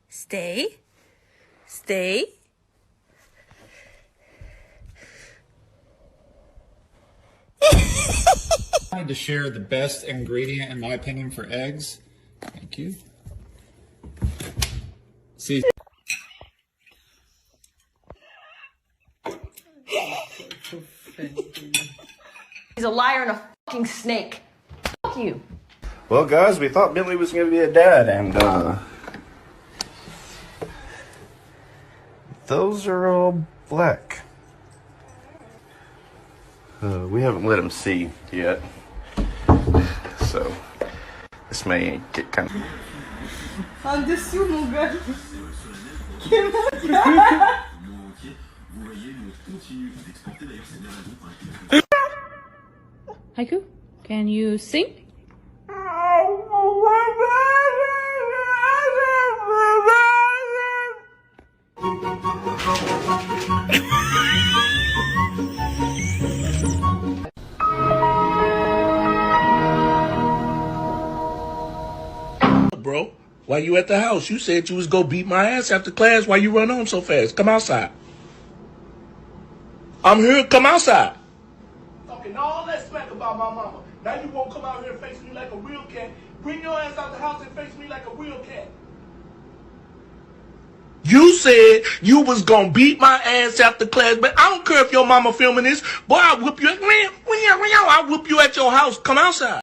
Stay. Stay. I need to share the best ingredient, in my opinion, for eggs. Thank you. See. He's a liar and a fucking snake. Fuck you. Well, guys, we thought Billy was going to be a dad, and those are all black. We haven't let him see yet, so this may get kind of... En dessous, mon gars. Haiku, can you sing? Bro, why you at the house? You said you was gonna beat my ass after class. Why you run on so fast? Come outside. I'm here. Come outside. Talking all that smack about my mama. Now you won't come out here and face me like a real cat. Bring your ass out the house and face me like a real cat. You said you was gonna beat my ass after class, but I don't care if your mama filming this. Boy, I'll whoop you. I'll whoop you at your house. Come outside.